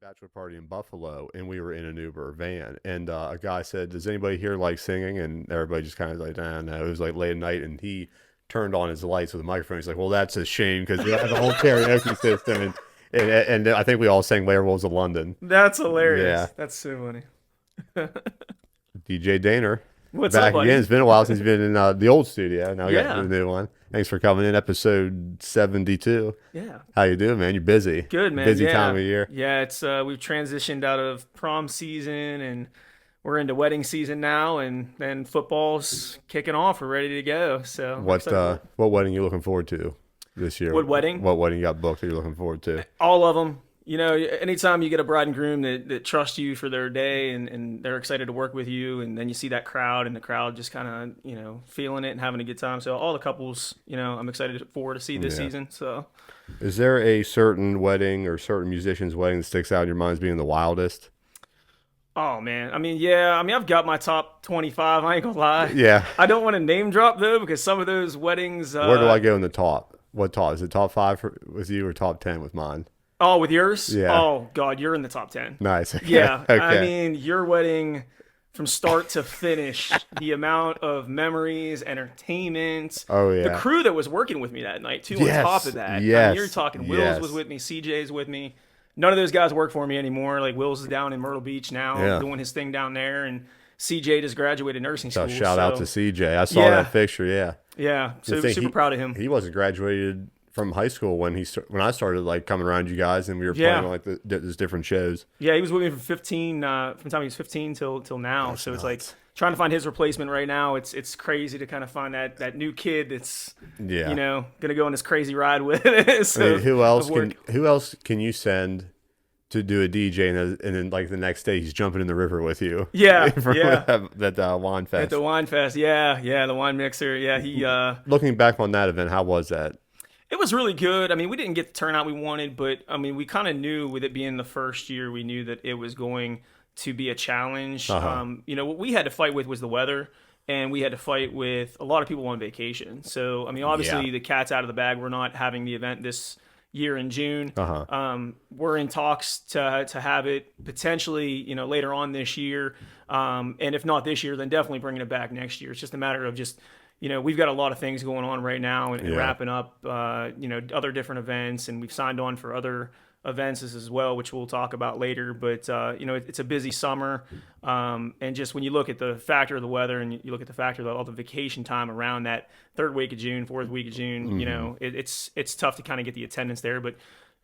bachelor party in Buffalo, and we were in an Uber van, and a guy said, "Does anybody here like singing?" And everybody just kind of like, "Nah, no." It was like late at night, and he turned on his lights with a microphone. He's like, "Well, that's a shame because we have the whole karaoke system." And I think we all sang "Werewolves of London." That's hilarious. Yeah. That's so funny. DJ Daner. What's Back up, buddy? again. It's been a while since you've been in the old studio. Now we got Yeah. the new one. Thanks for coming in, episode 72. Yeah. How you doing, man? You're busy. Good, man. Busy Yeah. time of year. Yeah, it's we've transitioned out of prom season and we're into wedding season now, and then football's kicking off. We're ready to go. So I'm excited. What wedding you looking forward to this year? What wedding? What wedding you got booked that you're looking forward to? All of them. You know, anytime you get a bride and groom that trust you for their day and they're excited to work with you, and then you see that crowd and the crowd just kind of, feeling it and having a good time. So all the couples, I'm excited for to see this Yeah. season. So Is there a certain wedding or certain musician's wedding that sticks out in your mind as being the wildest? oh man, I've got my top 25. I ain't gonna lie. Yeah. I don't want to name drop though, because some of those weddings. Where do I go in the top? What top? Is it top 5 with you or top 10 with mine? Oh, with yours? Yeah. Oh God, you're in the top 10. Nice. Okay. Yeah. Okay. I mean, your wedding from start to finish, the amount of memories, entertainment. Oh, yeah. The crew that was working with me that night too. Yes, On top of that, I mean, yes, you're talking. Wills yes. was with me. CJ's with me. None of those guys work for me anymore. Like Wills is down in Myrtle Beach now, Yeah. doing his thing down there, and CJ just graduated nursing So school. shout out to CJ. I saw Yeah. that picture. Yeah. Yeah, so The thing, super proud of him. He wasn't graduated from high school when I started like coming around you guys and we were Yeah. playing like those different shows. Yeah, he was with me from 15, from the time he was 15 till now. That's so it's nuts. like trying to find his replacement right now. It's crazy to kind of find that new kid that's Yeah. gonna go on this crazy ride with it. So, I mean, who else of work. can you send to do a DJ and then like the next day he's jumping in the river with you? Yeah, For yeah. that wine fest. At the wine fest? Yeah, the wine mixer. Yeah, he. Looking back on that event, how was that? It was really good. I mean, we didn't get the turnout we wanted, but I mean, we kind of knew with it being the first year, we knew that it was going to be a challenge. Uh-huh. What we had to fight with was the weather, and we had to fight with a lot of people on vacation. So, I mean, obviously Yeah. the cat's out of the bag. We're not having the event this year in June. Uh-huh. We're in talks to have it potentially, later on this year. And if not this year, then definitely bringing it back next year. It's just a matter of just, we've got a lot of things going on right now and Yeah. wrapping up, other different events, and we've signed on for other events as well, which we'll talk about later. But, it's a busy summer. And just when you look at the factor of the weather and you look at the factor of all the vacation time around that third week of June, fourth week of June, Mm-hmm. it's tough to kind of get the attendance there. But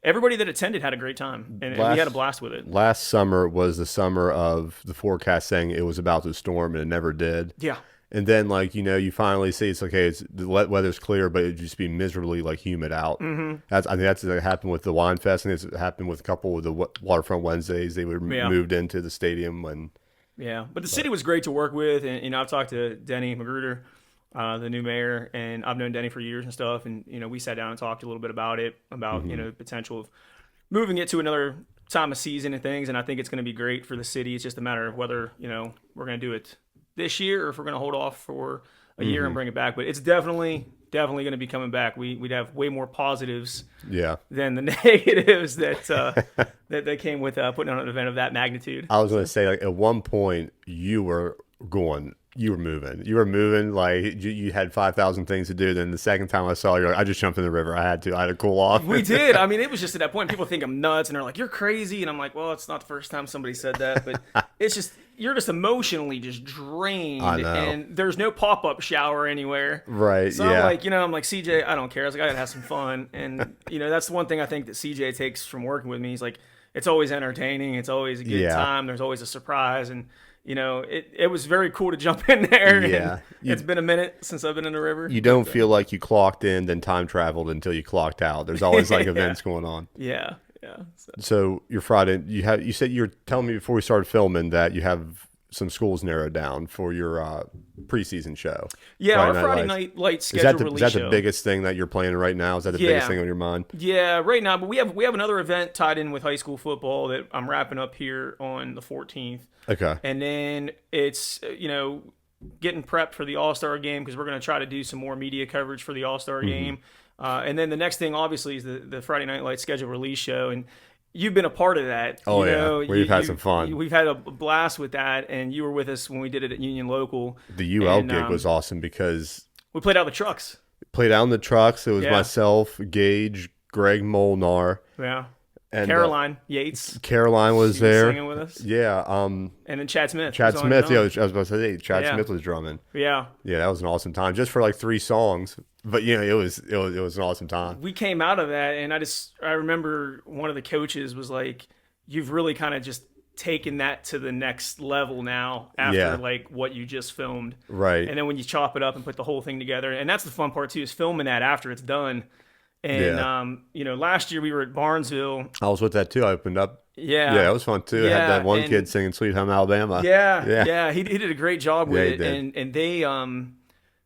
everybody that attended had a great time, and we had a blast with it. Last summer was the summer of the forecast saying it was about to storm and it never did. Yeah. And then, like, you finally see it's okay. The weather's clear, but it'd just be miserably like humid out. Mm-hmm. I think that's what happened with the wine fest, and it's happened with a couple of the Waterfront Wednesdays. They were Yeah. moved into the stadium when. Yeah, but the city was great to work with, and I've talked to Denny Magruder, the new mayor, and I've known Denny for years and stuff, and we sat down and talked a little bit about it, about the potential of moving it to another time of season and things, and I think it's going to be great for the city. It's just a matter of whether we're going to do it this year or if we're going to hold off for a year and bring it back. But it's definitely going to be coming back. We'd have way more positives Yeah. than the negatives that came with putting on an event of that magnitude. I was going to say, like, at one point, you were moving. Like, you had 5,000 things to do. Then the second time I saw you, I just jumped in the river. I had to cool off. We did. I mean, it was just at that point, people think I'm nuts, and they're like, "You're crazy," and I'm like, "Well, it's not the first time somebody said that, but it's just you're just emotionally just drained, I know. and there's no pop-up shower anywhere." Right, So yeah. I'm like CJ, I don't care. I was like, I gotta have some fun, and that's the one thing I think that CJ takes from working with me. He's like, it's always entertaining, it's always a good Yeah. time. There's always a surprise, and it was very cool to jump in there. Yeah. And it's been a minute since I've been in the river. You don't feel like you clocked in, then time traveled until you clocked out. There's always like events going on. Yeah. So your Friday, you said you were telling me before we started filming that you have some schools narrowed down for your preseason show. Yeah, our Night Friday Lights. night light Is schedule that release the show. biggest thing that you're planning right now? Is that the Yeah. biggest thing on your mind? Yeah, right now, but we have another event tied in with high school football that I'm wrapping up here on the 14th. Okay. And then it's, getting prepped for the All-Star game, because we're going to try to do some more media coverage for the All-Star game. And then the next thing, obviously, is the Friday Night Lights schedule release show. And you've been a part of that. Oh yeah, we've had some fun. We've had a blast with that, and you were with us when we did it at Union Local. The UL And gig was awesome because we played out the trucks. played out in the trucks. It was Yeah. myself, Gage, Greg Molnar, Yeah. and Caroline Yates. Caroline was She there. singing with us. Yeah, And then Chad Smith. Chad was on Smith. Yeah, I drum. was about to say Chad Yeah. Smith was drumming. Yeah. Yeah, that was an awesome time, just for like 3 songs. But it was an awesome time. We came out of that, and I remember one of the coaches was like, "You've really kind of just taken that to the next level now after Yeah. like what you just filmed." Right. And then when you chop it up and put the whole thing together, and that's the fun part too, is filming that after it's done. And last year we were at Barnesville. I was with that too. I opened up. Yeah. Yeah, it was fun too. I had that one and- kid singing "Sweet Home Alabama." Yeah. He did a great job with Yeah, he it, did. and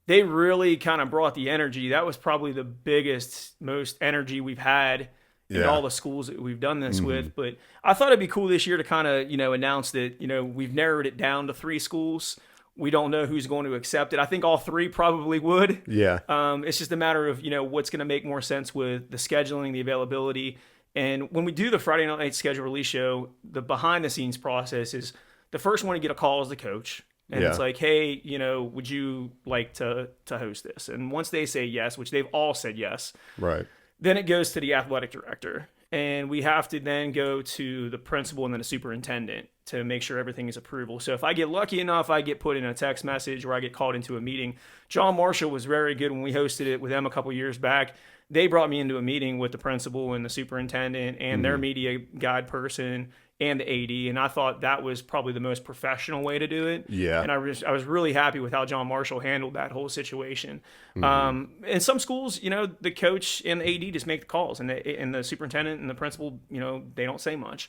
they really kind of brought the energy. That was probably the biggest, most energy we've had in Yeah. all the schools that we've done this with. But I thought it'd be cool this year to kind of announce that we've narrowed it down to 3 schools. We don't know who's going to accept it. I think all 3 probably would. Yeah. It's just a matter of what's going to make more sense with the scheduling, the availability, and when we do the Friday night schedule release show, the behind the scenes process is the first one to get a call is the coach, and it's Yeah. like, hey, would you like to host this? And once they say yes, which they've all said yes, Right. then it goes to the athletic director. And we have to then go to the principal and then the superintendent to make sure everything is approval. So if I get lucky enough, I get put in a text message or I get called into a meeting. John Marshall was very good when we hosted it with them a couple years back. They brought me into a meeting with the principal and the superintendent and their media guide person and the AD, and I thought that was probably the most professional way to do it. Yeah. And I was really happy with how John Marshall handled that whole situation. In some schools, the coach and the AD just make the calls, and the superintendent and the principal, they don't say much.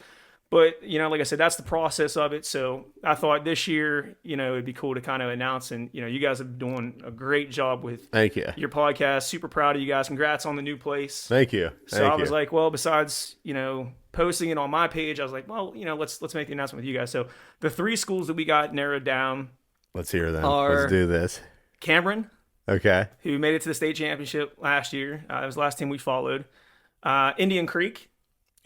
But like I said, that's the process of it. So I thought this year, it'd be cool to kind of announce, and you guys have been doing a great job with Thank you. your podcast. Super proud of you guys. Congrats on the new place. Thank you. So I was like, well, besides, posting it on my page, I was like, well, let's make the announcement with you guys. So the 3 schools that we got narrowed down: let's hear them. Are- Let's do this. Cameron, Okay. who made it to the state championship last year. It was the last team we followed. Indian Creek,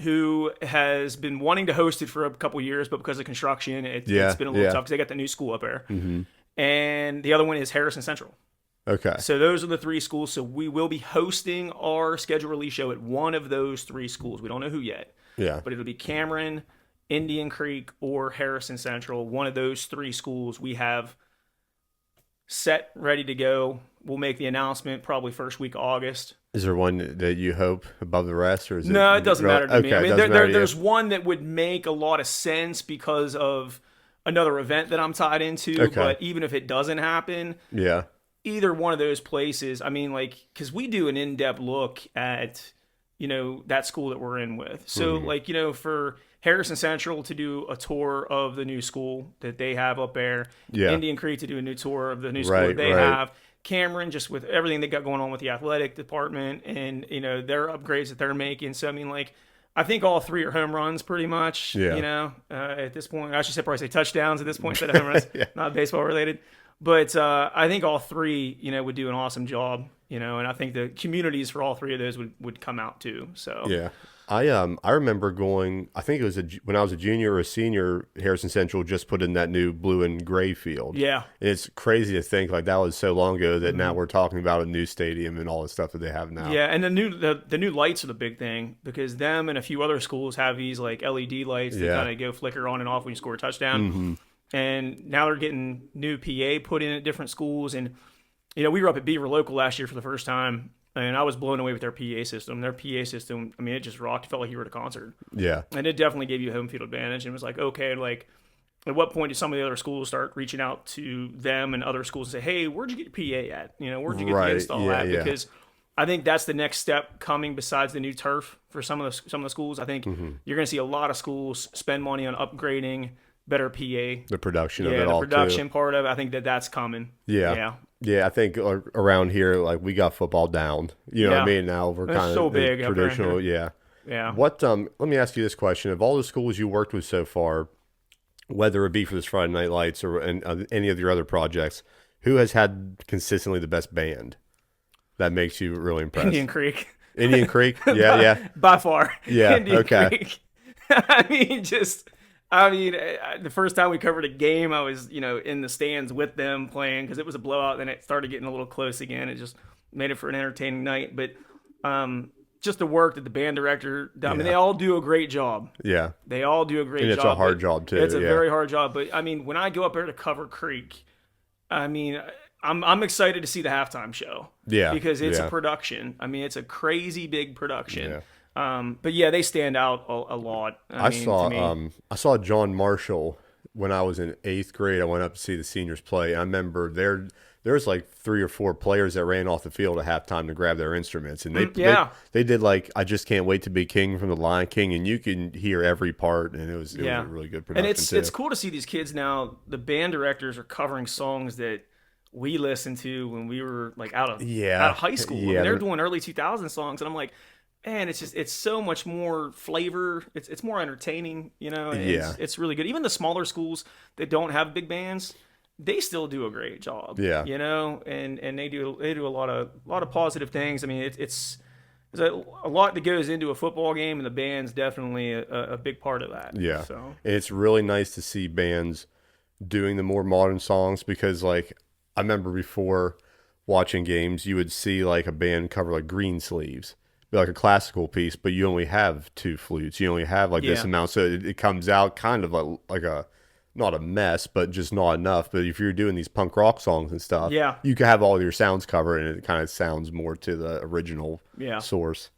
who has been wanting to host it for a couple years, but because of construction, it's been a little tough because they got the new school up there. And the other one is Harrison Central. Okay. So those are the 3 schools. So we will be hosting our schedule release show at one of those 3 schools. We don't know who yet. Yeah. But it'll be Cameron, Indian Creek, or Harrison Central. One of those 3 schools we have set, ready to go. We'll make the announcement probably first week of August. Is there one that you hope above the rest, or is No, it doesn't matter to me. I mean, doesn't matter to you. there's one that would make a lot of sense because of another event that I'm tied into. Okay. But even if it doesn't happen, Yeah. either one of those places, I mean, like, because we do an in-depth look at that school that we're in with. So for Harrison Central to do a tour of the new school that they have up there, Yeah. Indian Creek to do a new tour of the new school Right, that they right. have, Cameron just with everything they got going on with the athletic department and their upgrades that they're making. So I mean, like, I think all 3 are home runs pretty much. Yeah. At this point, I should say probably say touchdowns at this point instead of home runs, Yeah. not baseball related. But I think all 3, would do an awesome job, and I think the communities for all 3 of those would come out too. So Yeah. I remember going. I think it was when I was a junior or a senior. Harrison Central just put in that new blue and gray field. yeah, And it's crazy to think like that was so long ago that now we're talking about a new stadium and all the stuff that they have now. yeah, and the new lights are the big thing because them and a few other schools have these like LED lights that Yeah. kind of go flicker on and off when you score a touchdown. And now they're getting new PA put in at different schools. And, we were up at Beaver Local last year for the first time, and I was blown away with their PA system. Their PA system, I mean, it just rocked. It felt like you were at a concert. Yeah. And it definitely gave you a home field advantage. And it was like, okay, like, at what point did some of the other schools start reaching out to them and other schools and say, hey, where'd you get your PA at? Where'd you get Right. the install Yeah, at? yeah. Because I think that's the next step coming besides the new turf for some of the schools. I think you're going to see a lot of schools spend money on upgrading better PA. The production of Yeah, it the all production too. part of it. I think that's coming. Yeah. Yeah, I think around here, like, we got football down. You know what I Yeah. mean? Now we're It's kind of so big up around traditional. here. Yeah. Yeah. What? Let me ask you this question: of all the schools you worked with so far, whether it be for this Friday Night Lights or any of your other projects, who has had consistently the best band that makes you really impressed? Indian Creek. Indian Creek? Yeah, yeah. By far. Yeah, Indian okay. Creek. The first time we covered a game, I was, in the stands with them playing because it was a blowout. Then it started getting a little close again. It just made it for an entertaining night. But just the work that the band director, I mean, they all do a great job. Yeah. They all do a great And job. it's a hard job, too. It's a very hard job. But, I mean, when I go up there to cover Creek, I mean, I'm excited to see the halftime show. Yeah. Because it's a production. I mean, it's a crazy big production. Yeah. But yeah, they stand out a lot. I saw John Marshall when I was in 8th grade. I went up to see the seniors play. I remember there's like 3 or 4 players that ran off the field at halftime to grab their instruments, and they did like "I Just Can't Wait to Be King" from the Lion King, and you can hear every part, and it was a really good production. And it's cool to see these kids now. The band directors are covering songs that we listened to when we were like out of high school. Yeah, they're doing early 2000 songs, and I'm like, man, it's so much more flavor. It's more entertaining, and it's really good. Even the smaller schools that don't have big bands, they still do a great job. Yeah. And they do a lot of positive things. I mean, there's a lot that goes into a football game, and the band's definitely a big part of that. Yeah. So and it's really nice to see bands doing the more modern songs, because like I remember before watching games, you would see like a band cover like Green Sleeves, be like a classical piece, but you only have 2 flutes. You only have like this amount, so it comes out kind of like a not a mess, but just not enough. But if you're doing these punk rock songs and stuff, you can have all your sounds covered, and it kind of sounds more to the original source.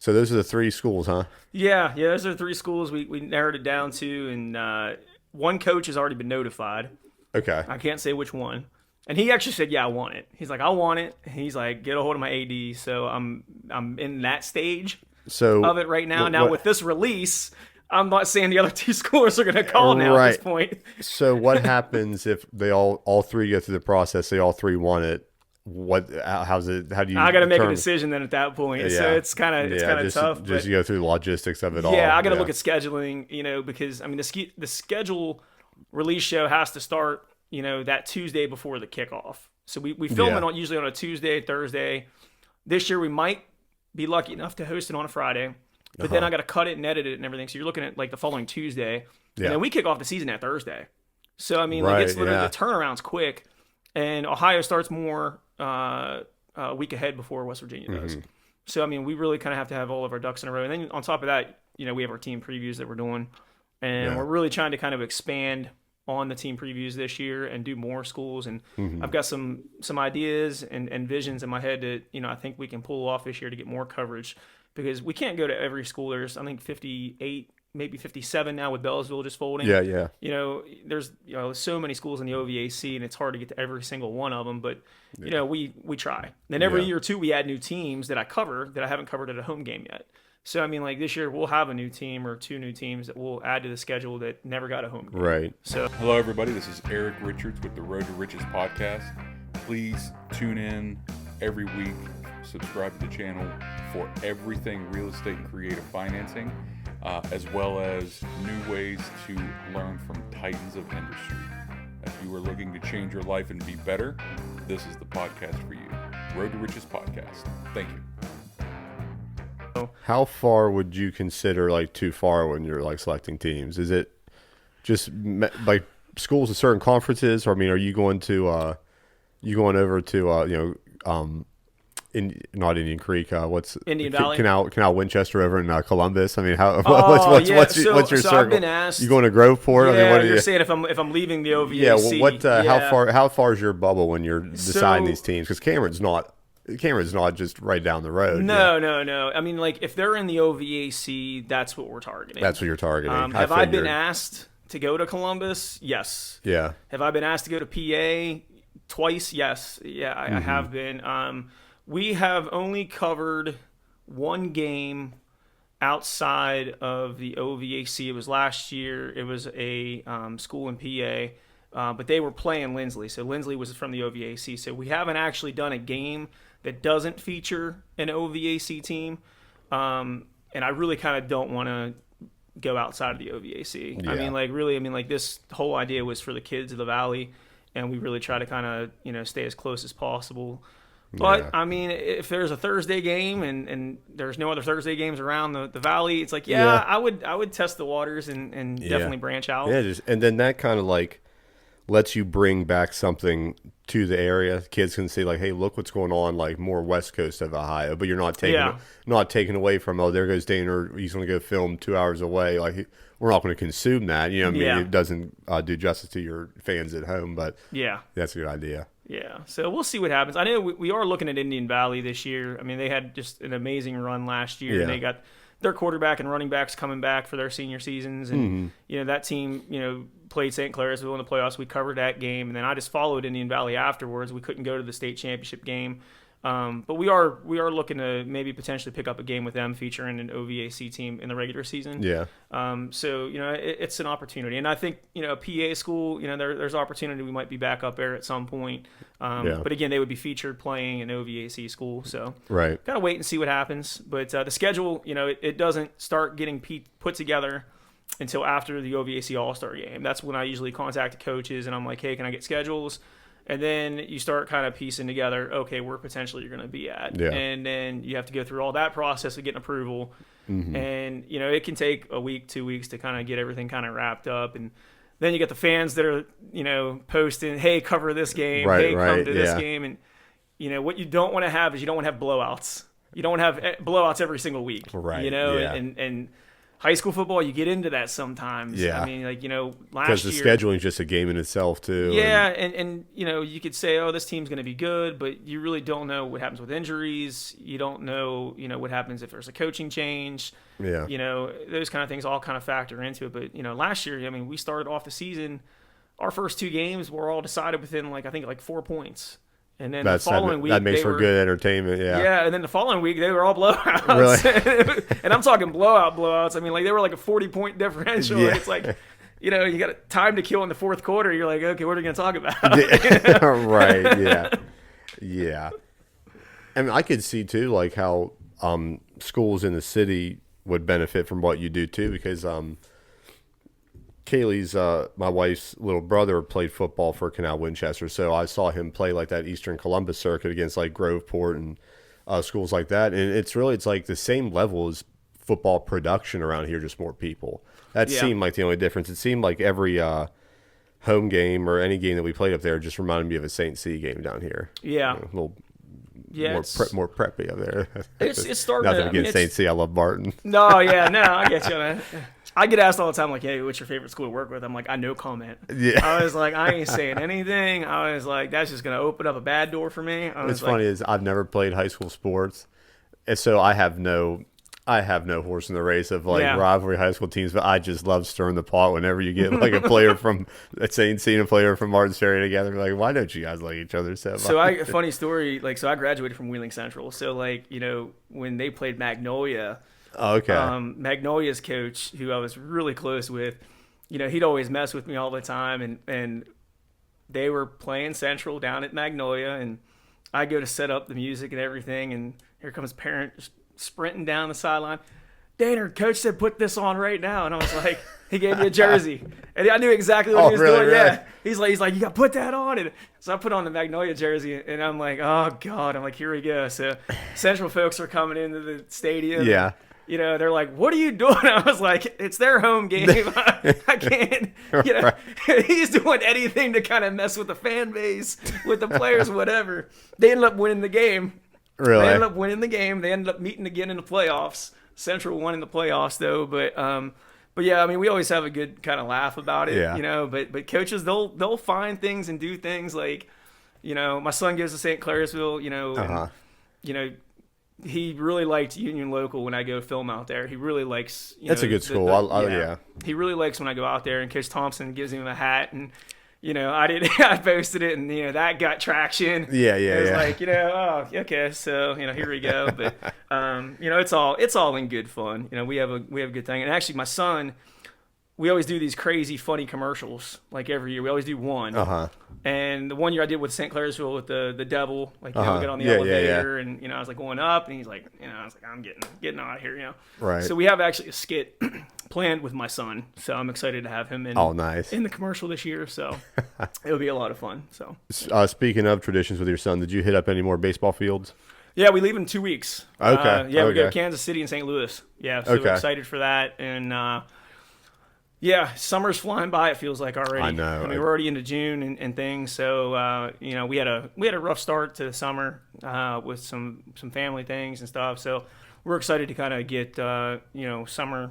So those are the 3 schools, huh? Yeah, those are the 3 schools we narrowed it down to, and one coach has already been notified. Okay. I can't say which one. And he actually said, "Yeah, I want it." He's like, "I want it." He's like, "Get a hold of my AD." So I'm in that stage of it right now. Now with this release, I'm not saying the other 2 schools are going to call now at this point. So what happens if they all 3 go through the process? They all 3 want it. How do you? I got to make a decision then at that point. Yeah. So it's kind of tough. Just go through the logistics of it all. Yeah, I got to look at scheduling. Because I mean the schedule release show has to start that Tuesday before the kickoff. So we film it usually on a Tuesday, Thursday. This year we might be lucky enough to host it on a Friday, but then I got to cut it and edit it and everything. So you're looking at like the following Tuesday, and then we kick off the season that Thursday. So I mean, it's literally the turnaround's quick, and Ohio starts more a week ahead before West Virginia does. So I mean, we really kind of have to have all of our ducks in a row, and then on top of that, we have our team previews that we're doing, and we're really trying to kind of expand on the team previews this year and do more schools. And I've got some ideas and visions in my head that, I think we can pull off this year to get more coverage, because we can't go to every school. There's, I think, 58, maybe 57 now with Bellisville just folding. Yeah. There's, so many schools in the OVAC, and it's hard to get to every single one of them, but we try. Then every year or 2, we add new teams that I cover that I haven't covered at a home game yet. So, I mean, like this year, we'll have a new team or 2 new teams that we'll add to the schedule that never got a home game. Right. So, hello, everybody. This is Eric Richards with the Road to Riches podcast. Please tune in every week. Subscribe to the channel for everything real estate and creative financing, as well as new ways to learn from titans of industry. If you are looking to change your life and be better, this is the podcast for you. Road to Riches podcast. Thank you. How far would you consider like too far when you're like selecting teams? Is it just like schools in certain conferences, or I mean, are you going to over to not Indian Creek, what's Indian Valley, Canal Winchester over in Columbus? I mean, what's your circle? I've been asked. You going to Groveport? Yeah, I mean, what you're saying if I'm leaving the OVAC? Yeah, how far is your bubble when you're deciding these teams? Because Cameron's not just right down the road. No. I mean, like, if they're in the OVAC, that's what we're targeting. That's what you're targeting. Have I been asked to go to Columbus? Yes. Yeah. Have I been asked to go to PA twice? Yes. Yeah, I have been. We have only covered 1 game outside of the OVAC. It was last year. It was a school in PA, but they were playing Lindsley. So Lindsley was from the OVAC. So we haven't actually done a game that doesn't feature an OVAC team. And I really kind of don't want to go outside of the OVAC. Yeah. I mean, like this whole idea was for the kids of the Valley, and we really try to kind of, stay as close as possible. But Yeah. I mean, if there's a Thursday game and there's no other Thursday games around the valley, it's like, yeah, Yeah. I would test the waters and definitely branch out. Yeah, and then that kind of like lets you bring back something to the area. Kids can see like, hey, look what's going on, like more west coast of Ohio, but you're not taking away from, oh, there goes Dane, or he's going to go film 2 hours away. Like, we're not going to consume that. You know what I mean? Yeah. It doesn't do justice to your fans at home, but Yeah. that's a good idea. Yeah, so we'll see what happens. I know we are looking at Indian Valley this year. I mean, they had just an amazing run last year. Yeah. And they got their quarterback and running backs coming back for their senior seasons. And, that team, played St. Clairsville in the playoffs. We covered that game. And then I just followed Indian Valley afterwards. We couldn't go to the state championship game. But we are looking to maybe potentially pick up a game with them featuring an OVAC team in the regular season. Yeah. So it's an opportunity, and I think PA school, there's opportunity we might be back up there at some point. But again, they would be featured playing an OVAC school, so Right. gotta wait and see what happens. But the schedule, it doesn't start getting put together until after the OVAC All-Star game. That's when I usually contact the coaches, and I'm like, hey, can I get schedules? And then you start kind of piecing together, okay, where potentially you're going to be at. Yeah. And then you have to go through all that process of getting approval. And, it can take a week, 2 weeks to kind of get everything kind of wrapped up. And then you get the fans that are, posting, hey, cover this game. Right, hey, come right, to this yeah. game. And, what you don't want to have is you don't want to have blowouts. You don't want to have blowouts every single week. Right, Yeah. yeah. And high school football, you get into that sometimes. Yeah. I mean, last Because the year. scheduling is just a game in itself, too. Yeah, and you could say, oh, this team's going to be good, but you really don't know what happens with injuries. You don't know, what happens if there's a coaching change. Yeah. Those kind of things all kind of factor into it. But, last year, I mean, we started off the season, our first 2 games were all decided within, I think 4 points. And then the following week, that makes they for were, good entertainment. Yeah. Yeah, and then the following week, they were all blowouts. Really? And I'm talking blowouts. I mean, they were like a 40-point differential. Yeah. It's like, you got time to kill in the fourth quarter. You're like, okay, what are we going to talk about? Right. Yeah. Yeah. I mean, I could see too, like how schools in the city would benefit from what you do too, because Kaylee's my wife's little brother played football for Canal Winchester, so I saw him play like that Eastern Columbus circuit against like Groveport and schools like that, and it's like the same level as football production around here, just more people. That seemed like the only difference. It seemed like every home game or any game that we played up there just reminded me of a St. C game down here. Yeah. A little Yeah, more preppy up there. It's starting Nothing to, against St. C. I love Barton. No, yeah, no, I get you, man. I get asked all the time, like, hey, what's your favorite school to work with? I'm like, I no comment. Yeah. I was like, I ain't saying anything. I was like, that's just going to open up a bad door for me. What's funny is I've never played high school sports, and so I have no horse in the race of rivalry high school teams, but I just love stirring the pot whenever you get like a player from St. C and a player from Martins Ferry together. Like, why don't you guys like each other so much? So funny story, so I graduated from Wheeling Central. So when they played Magnolia, Oh, okay. Magnolia's coach, who I was really close with, he'd always mess with me all the time, and they were playing Central down at Magnolia, and I go to set up the music and everything, and here comes parent just sprinting down the sideline. Danner, coach said put this on right now, and I was like, he gave me a jersey, and I knew exactly what he was doing. Really? Yeah, he's like, you got to put that on, and so I put on the Magnolia jersey, and I'm like, oh god, I'm like, here we go. So Central folks are coming into the stadium. Yeah. They're like, what are you doing? I was like, it's their home game. I can't, Right. He's doing anything to kind of mess with the fan base, with the players, whatever. They ended up winning the game. Really? They ended up winning the game. They ended up meeting again in the playoffs. Central won in the playoffs, though. But yeah, I mean, we always have a good kind of laugh about it, Yeah. But coaches, they'll find things and do things like, my son goes to St. Clairsville, and, he really liked Union Local when I go film out there. He really likes. That's a good school. Yeah. He really likes when I go out there, and Coach Thompson gives him a hat, and I posted it, and that got traction. Yeah. It was like oh, okay, so here we go. But it's all in good fun. We have a good thing. And actually, my son, we always do these crazy funny commercials like every year. We always do one. And the one year I did with St. Clairsville with the devil, like we get on the elevator and I was like going up and he's like, I was like, I'm getting out of here, Right. So we have actually a skit planned with my son, so I'm excited to have him in in the commercial this year. So it'll be a lot of fun. So speaking of traditions with your son, did you hit up any more baseball fields? Yeah, we leave in 2 weeks. Okay. We go to Kansas City and St. Louis. Yeah, so we're excited for that. And summer's flying by, it feels like already. I know. We're already into June and things. So we had a rough start to the summer with some family things and stuff. So we're excited to kind of get summer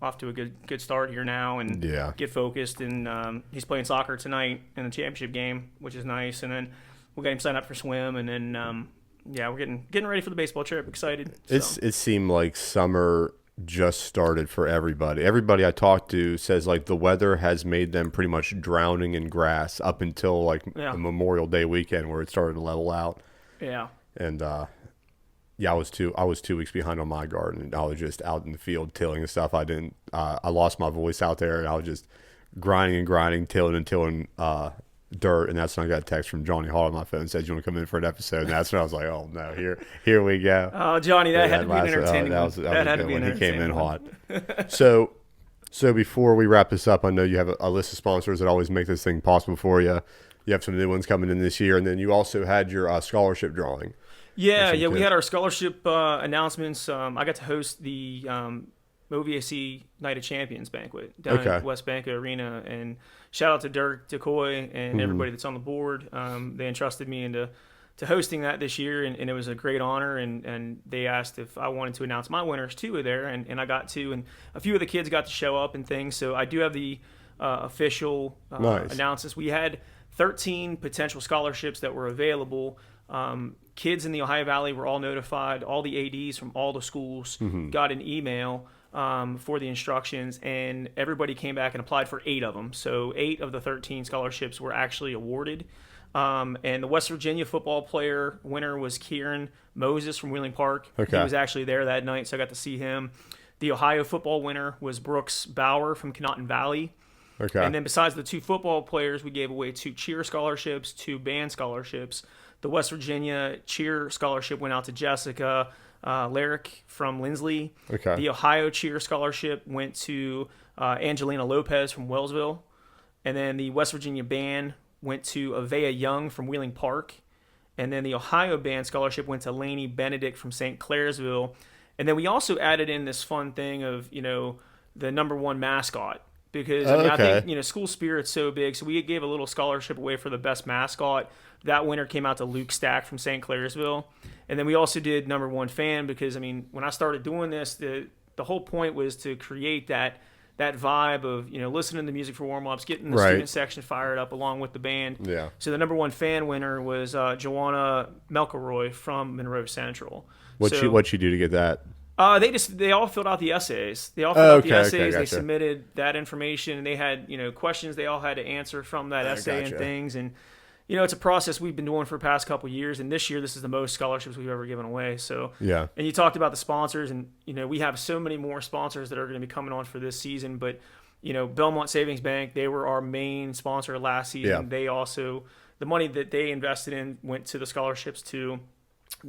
off to a good start here now and get focused. And he's playing soccer tonight in the championship game, which is nice. And then we'll get him signed up for swim. And then we're getting ready for the baseball trip. Excited. So. It seemed like summer just started for everybody. Everybody I talked to says like the weather has made them pretty much drowning in grass up until like the Memorial Day weekend where it started to level out. Yeah. And I was 2 weeks behind on my garden, and I was just out in the field tilling and stuff. I lost my voice out there, and I was just grinding, tilling dirt. And that's when I got a text from Johnny Hall on my phone, said, "You want to come in for an episode?" And that's when I was like, "Oh no, here we go." Oh, Johnny, that had to be an entertaining one. That had to be when he came in hot. So before we wrap this up, I know you have a list of sponsors that always make this thing possible for you. You have some new ones coming in this year, and then you also had your scholarship drawing. Yeah, we had our scholarship announcements. I got to host the OVAC Night of Champions banquet down at West Banco Arena, and shout out to Dirk Decoy and everybody that's on the board. They entrusted me into hosting that this year, and it was a great honor, and they asked if I wanted to announce my winners too there, and I got to, and a few of the kids got to show up and things, so I do have the official announcements. We had 13 potential scholarships that were available. Kids in the Ohio Valley were all notified. All the ADs from all the schools got an email for the instructions, and everybody came back and applied for 8 of them. So 8 of the 13 scholarships were actually awarded. And the West Virginia football player winner was Kieran Moses from Wheeling Park. He was actually there that night, so I got to see him. The Ohio football winner was Brooks Bauer from Conotton Valley. And then besides the 2 football players, we gave away 2 cheer scholarships, 2 band scholarships. The West Virginia cheer scholarship went out to Jessica Larrick from Lindsley. The Ohio cheer scholarship went to Angelina Lopez from Wellsville. And then the West Virginia band went to Avea Young from Wheeling Park. And then the Ohio band scholarship went to Lainey Benedict from St. Clairsville. And then we also added in this fun thing of, the number 1 mascot. Because I think school spirit's so big, so we gave a little scholarship away for the best mascot. That winner came out to Luke Stack from St. Clairsville, and then we also did number 1 fan because when I started doing this, the whole point was to create that vibe of listening to music for warm ups, getting the student section fired up along with the band. Yeah. So the number 1 fan winner was Joanna Melkeroy from Monroe Central. What'd she do to get that? They all filled out the essays. They all filled out the essays. Gotcha. They submitted that information, and they had questions they all had to answer from that essay and things. And it's a process we've been doing for the past couple of years. And this year, this is the most scholarships we've ever given away. So yeah. And you talked about the sponsors, and we have so many more sponsors that are going to be coming on for this season. But Belmont Savings Bank, they were our main sponsor last season. Yeah. They also the money that they invested in went to the scholarships to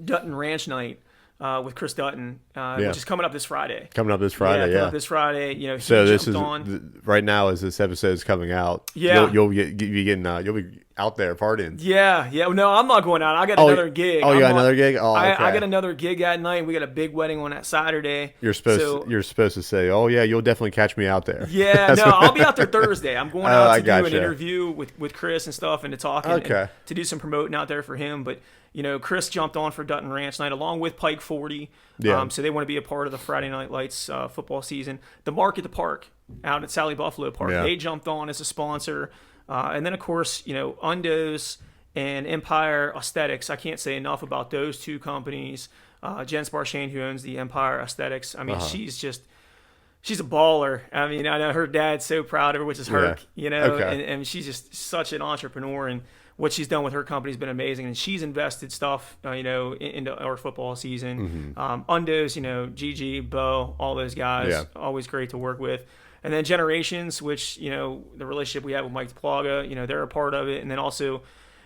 Dutton Ranch Night. With Chris Dutton, which is coming up this Friday. Coming up this Friday. So this is right now as this episode is coming out. Yeah, you'll be out there partying. Yeah. No, I'm not going out. I got another gig. Oh, you got another gig? Oh, okay. I got another gig that night. We got a big wedding on that Saturday. You're supposed to say, "Oh yeah, you'll definitely catch me out there." Yeah, I'll be out there Thursday. I'm going out to do an interview with Chris and stuff, and to talk and to do some promoting out there for him, but. Chris jumped on for Dutton Ranch Night along with Pike 40. Yeah. So they want to be a part of the Friday Night Lights football season. The Mark at the Park out at Sally Buffalo Park, they jumped on as a sponsor. And then, of course, Undos and Empire Aesthetics. I can't say enough about those 2 companies. Jen Sparshane, who owns the Empire Aesthetics. She's a baller. I know her dad's so proud of her, which is Herc, and she's just such an entrepreneur, and what she's done with her company has been amazing, and she's invested stuff, into our football season. Undos, Gigi, Bo, all those guys, always great to work with. And then Generations, which, the relationship we have with Mike DePlaga, they're a part of it. And then also,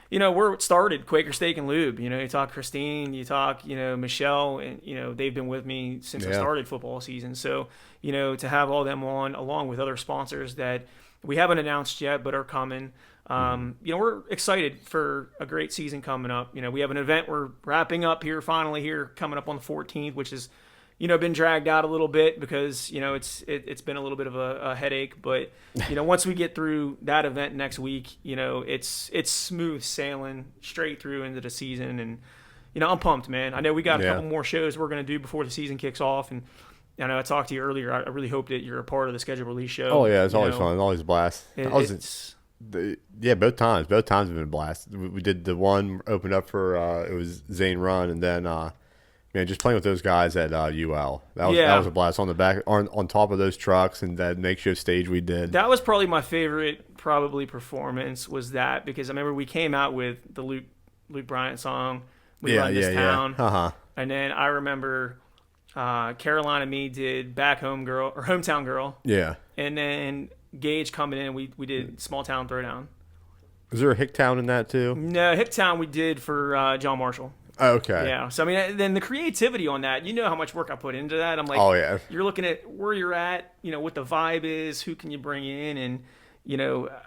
where it started, Quaker Steak and Lube. You talk Christine, you talk, Michelle, and, they've been with me since I started football season. So, to have all them on, along with other sponsors that we haven't announced yet but are coming. We're excited for a great season coming up. We have an event we're wrapping up here finally here coming up on the 14th, which is, been dragged out a little bit because, it's been a little bit of a headache. But, once we get through that event next week, it's smooth sailing straight through into the season. And, I'm pumped, man. I know we got a couple more shows we're going to do before the season kicks off. And I know I talked to you earlier. I really hope that you're a part of the schedule release show. Oh, yeah. It's always fun. It's always a blast. Both times have been a blast. We did the one opened up for it was Zane Run, and then just playing with those guys at UL. That was a blast on the back on top of those trucks and that makeshift stage we did. That was probably my favorite performance was that, because I remember we came out with the Luke Bryant song, We Run This Town. Uh-huh. And then I remember Caroline and me did Back Home Girl or Hometown Girl. Yeah. And then Gage coming in, we did Small Town Throwdown. Was there a Hicktown in that too? No, Hicktown we did for John Marshall. Oh, okay. Yeah. So, then the creativity on that, how much work I put into that. I'm like, oh, yeah. You're looking at where you're at, what the vibe is, who can you bring in, and,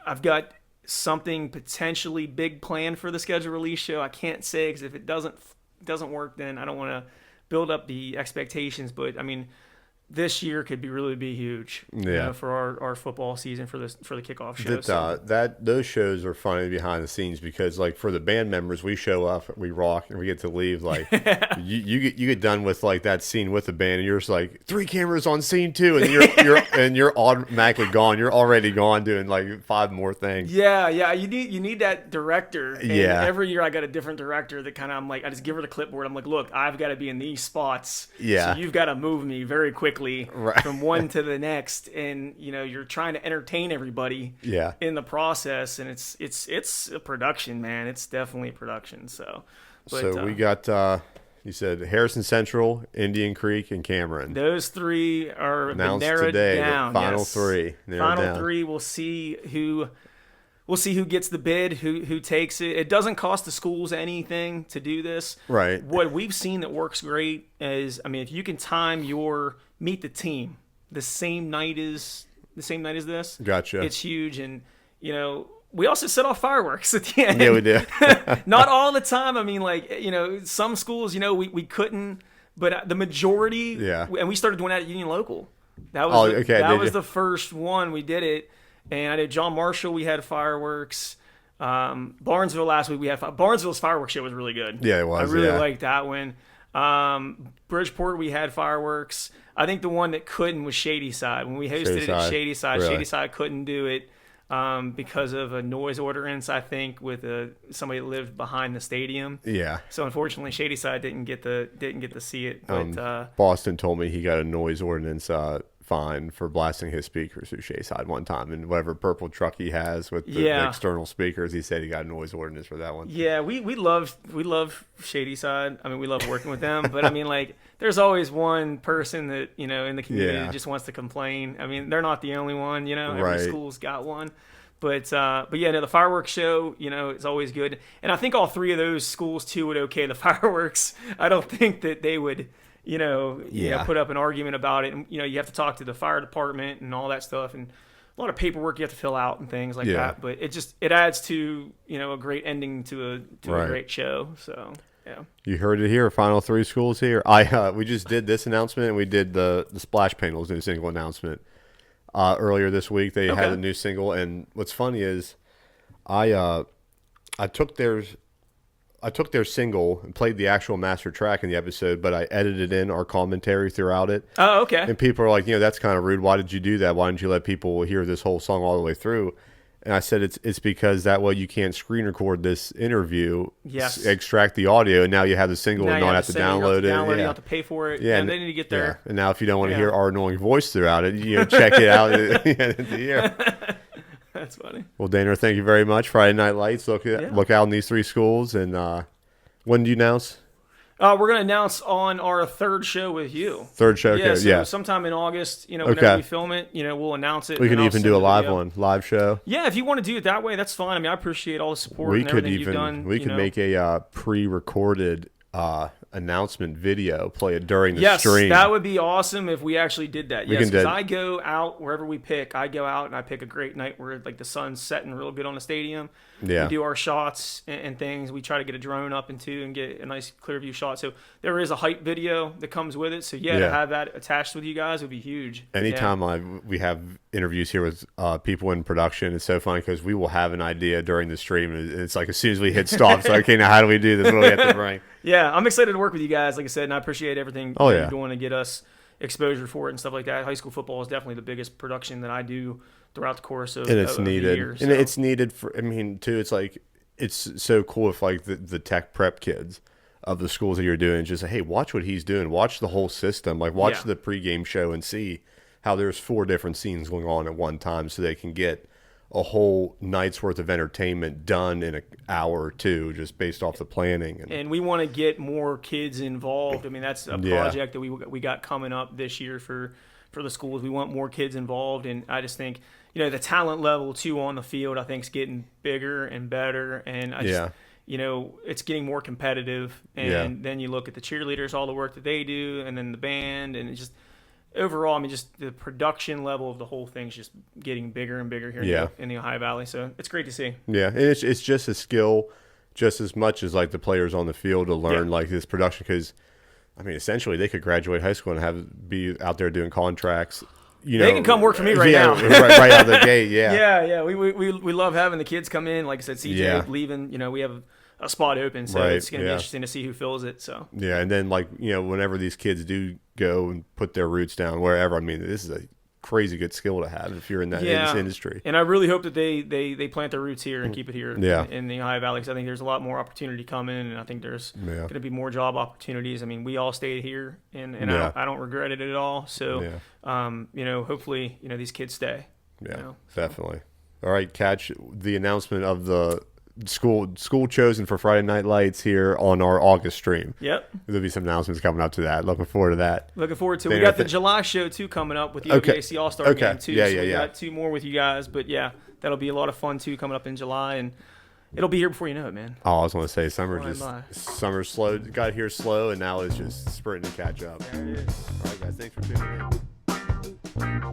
I've got something potentially big planned for the schedule release show. I can't say because if it doesn't work, then I don't want to build up the expectations. But, this year could really be huge for our football season for the kickoff show. Those shows are funny behind the scenes because like for the band members, we show up, we rock, and we get to leave. Like you get done with like that scene with the band, and you're just like 3 cameras on scene 2, and you're automatically gone. You're already gone doing like 5 more things. Yeah. You need that director. And yeah. Every year I got a different director that kind of I just give her the clipboard. I'm like, look, I've got to be in these spots. Yeah. So you've got to move me very quickly. Right. From one to the next, and you're trying to entertain everybody in the process, and it's a production, man. It's definitely a production. So we got you said Harrison Central, Indian Creek, and Cameron. Those 3 are announced narrowed today. Down. The final 3. Final 3. We'll see who gets the bid, who takes it. It doesn't cost the schools anything to do this. Right. What we've seen that works great is, if you can time your meet the team the same night as this. Gotcha. It's huge, and we also set off fireworks at the end. Yeah, we do. Not all the time. Some schools, we couldn't, but the majority. Yeah. And we started doing that at Union Local. That was the first one we did it. And I did John Marshall. We had fireworks. Barnesville last week we had Barnesville's fireworks show was really good. Yeah, it was. I really liked that one. Bridgeport we had fireworks. I think the one that couldn't was Shady Side. When we hosted it at Shady Side, really? Shady Side couldn't do it because of a noise ordinance. I think with somebody that lived behind the stadium. Yeah. So unfortunately, Shady Side didn't get to see it. But Boston told me he got a noise ordinance fine for blasting his speakers through Shady Side one time, and whatever purple truck he has with the external speakers, he said he got a noise ordinance for that one. Yeah, we love Shady Side. We love working with them, but there's always one person that in the community that just wants to complain. They're not the only one. Every school's got one. But the fireworks show, is always good. And I think all 3 of those schools too would okay the fireworks. I don't think that they would put up an argument about it. And, you have to talk to the fire department and all that stuff, and a lot of paperwork you have to fill out and things like that. But it adds to, a great ending to a great show. So, yeah. You heard it here. Final 3 schools here. We just did this announcement, and we did the Splash Panels new single announcement earlier this week. They had a new single, and what's funny is I took their single and played the actual master track in the episode, but I edited in our commentary throughout it. Oh, okay. And people are like, that's kind of rude. Why did you do that? Why didn't you let people hear this whole song all the way through? And I said, it's because that way you can't screen record this interview, extract the audio, and now you have the single and not have to download it. You have to pay for it. Yeah, and then you get there. Yeah. And now if you don't want to hear our annoying voice throughout it, check it out at the year. That's funny. Well, Dana, thank you very much. Friday Night Lights. Look out in these 3 schools. And when do you announce? We're going to announce on our third show with you. Third show, Yeah, okay, so yeah. sometime in August, whenever Okay. we film it, we'll announce it. We and can I'll even send do a the live video. one, live show. Yeah, if you want to do it that way, that's fine. I mean, I appreciate all the support We and could everything you've done. we could make a pre-recorded announcement video, play it during the Yes, stream. that would be awesome if we actually did that. We Yes, can because do- I go out wherever we pick. I go out and I pick a great night where like the sun's setting real good on the stadium. Yeah. We do our shots and things. We try to get a drone up into and get a nice clear view shot. So there is a hype video that comes with it. So yeah, to Yeah. have that attached with you guys would be huge. Anytime we have interviews here with people in production, it's so funny because we will have an idea during the stream. And it's like as soon as we hit stop, it's like, okay, now how do we do this? What do we have to bring? Yeah, I'm excited to work with you guys, like I said, and I appreciate everything Oh, that yeah. you're doing to get us exposure for it and stuff like that. High school football is definitely the biggest production that I do throughout the course of, And it's of the needed. year. And so. it's needed for, I mean, too, it's like, it's so cool if like the tech prep kids of the schools that you're doing just say, hey, watch what he's doing. Watch the whole system. Like watch Yeah. the pregame show and see how there's 4 different scenes going on at one time so they can get a whole night's worth of entertainment done in an hour or two just based off the planning. And we want to get more kids involved. I mean, that's a Yeah. project that we got coming up this year for the schools. We want more kids involved, and I just think the talent level too on the field I think is getting bigger and better, and I just it's getting more competitive. And then you look at the cheerleaders, all the work that they do, and then the band, and it's just overall, I mean, just the production level of the whole thing's just getting bigger and bigger here in the Ohio Valley. So it's great to see. Yeah, and it's just a skill just as much as like the players on the field to learn like this production because, I mean, essentially they could graduate high school and be out there doing contracts. They can come work for me right now. right out of the gate, yeah. Yeah. We love having the kids come in. Like I said, CJ leaving, we have a spot open, so it's going to be interesting to see who fills it. So yeah, and then like whenever these kids do go and put their roots down wherever, I mean, this is a crazy good skill to have if you're in that this industry. And I really hope that they plant their roots here and keep it here in the Ohio Valley, because I think there's a lot more opportunity coming, and I think there's going to be more job opportunities. I mean, we all stayed here, and I don't regret it at all. So, hopefully, these kids stay. Yeah, definitely. All right, catch the announcement of the school chosen for Friday Night Lights here on our August stream. Yep. There'll be some announcements coming up to that. Looking forward to that. Looking forward to it. We got the July show, too, coming up with the OVAC All-Star game, too. Yeah, so we got 2 more with you guys. But, yeah, that'll be a lot of fun, too, coming up in July. And it'll be here before you know it, man. Oh, I was going to say, summer's slow. Got here slow, and now it's just sprinting to catch up. There it is. All right, guys. Thanks for tuning in.